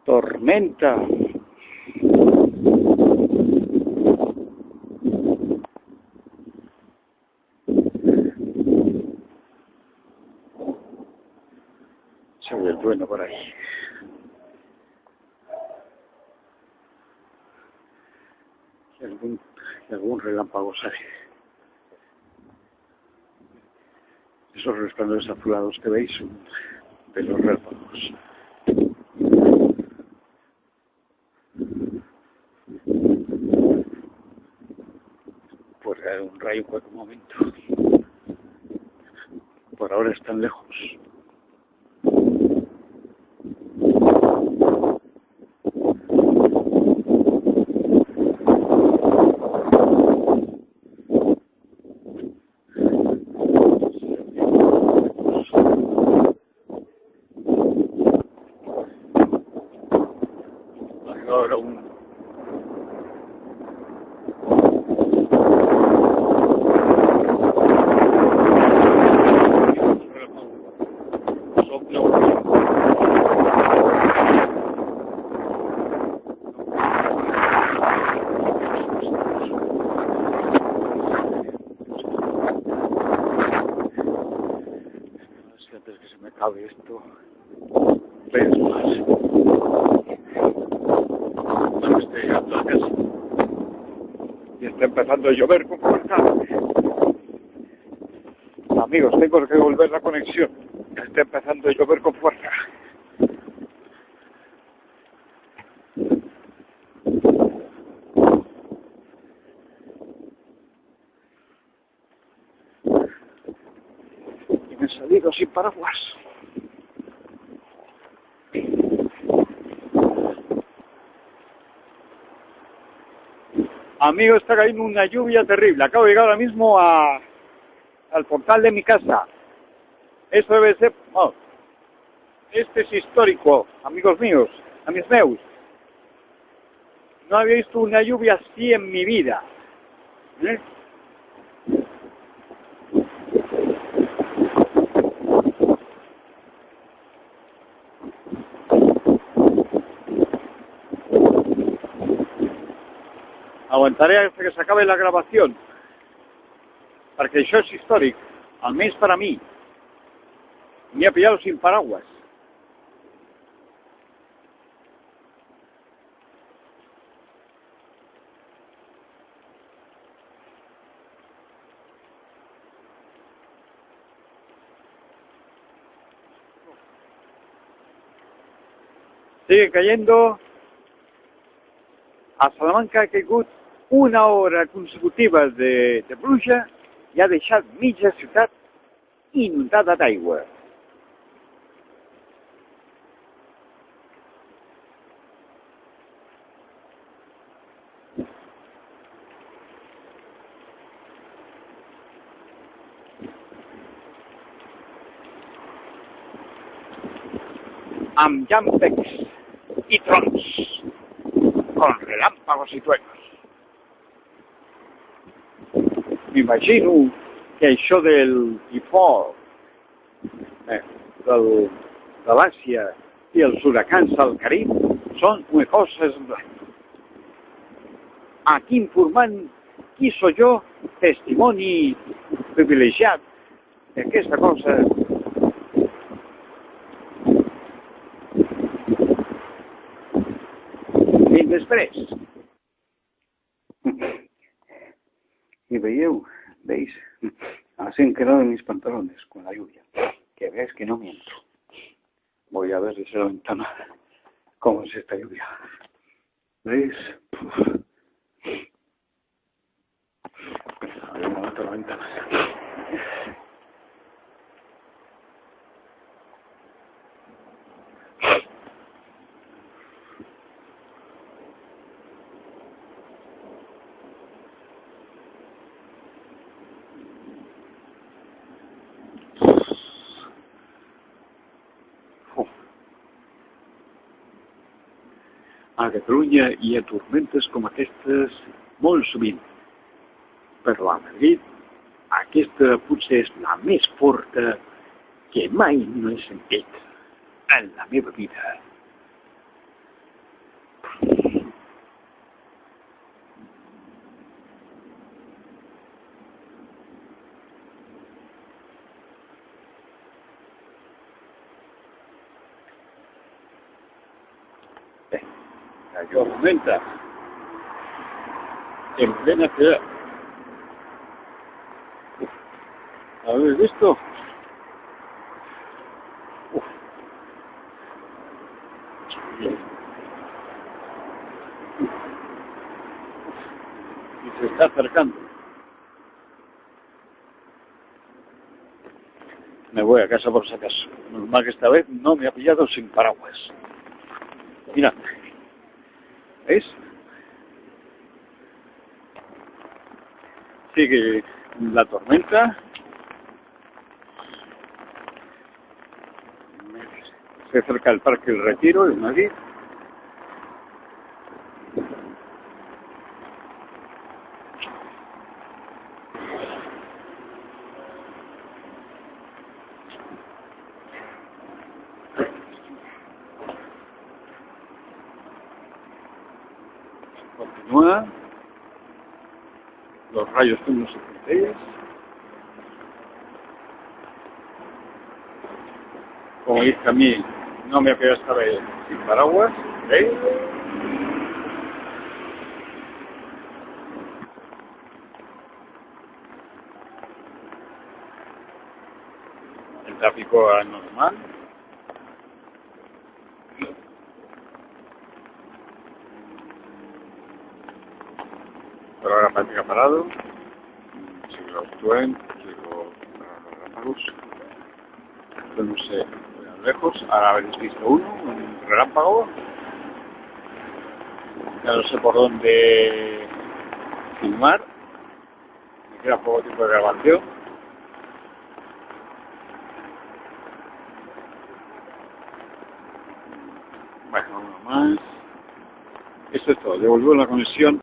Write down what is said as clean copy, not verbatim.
Tormenta. Se ve el trueno por ahí. Y algún relámpago sale. Esos resplandores azulados que veis son de los relámpagos. Puede caer un rayo en cualquier momento. Por ahora están lejos. Ahora antes que se me acabe esto, ves más. No estoy llegando a casa. Y está empezando a llover con fuerza. Amigos, tengo que volver la conexión. Está empezando a llover con fuerza. Y me he salido sin paraguas. Amigos, está cayendo una lluvia terrible. Acabo de llegar ahora mismo al portal de mi casa. Esto debe ser... Oh, este es histórico, amigos míos, amics meus. No había visto una lluvia así en mi vida. ¿Eh? Aguantaré hasta que se acabe la grabación, perquè això és històric, almenys per a mi. M'hi he pillado sin paraguas. Sigue cayendo. A Salamanca ha caigut una hora consecutiva de pluja i ha deixat mitja ciutat inundada d'aigua. Amb llampecs i trons, con relámpagos y truenos. M'imagino que això del tifó, de l'Àsia i els huracans al Carib són una cosa semblant. Aquí informant qui soy jo, testimoni privilegiat d'aquesta cosa. I després. Y veis, así han quedado mis pantalones con la lluvia, que veáis que no miento. Voy a ver desde la ventana cómo es esta lluvia. ¿Veis? A ver, me meto la ventana. A Catalunya hi ha tormentes com aquestes molt sovint, però a Madrid aquesta potser és la més forta que mai no he sentit en la meva vida. Cayó tormenta en plena ciudad. ¿Habéis visto? Uf. Y se está acercando. Me voy a casa por si acaso. Normal que esta vez no me ha pillado sin paraguas. Mira. ¿Veis? Sigue la tormenta. Se acerca el Parque El Retiro de Madrid. Continúa. Los rayos son los suficientes. Como dice a mí, no me pegado esta vez sin paraguas. ¿Veis? El tráfico normal. Pero ahora parece que ha parado. Si lo actúen, digo, los relámpagos. Yo no sé, a lo lejos. Ahora habéis visto uno, un relámpago. Ya no sé por dónde filmar. Me queda poco tiempo de grabación. Bueno, uno más. Esto es todo. Devolvió la conexión.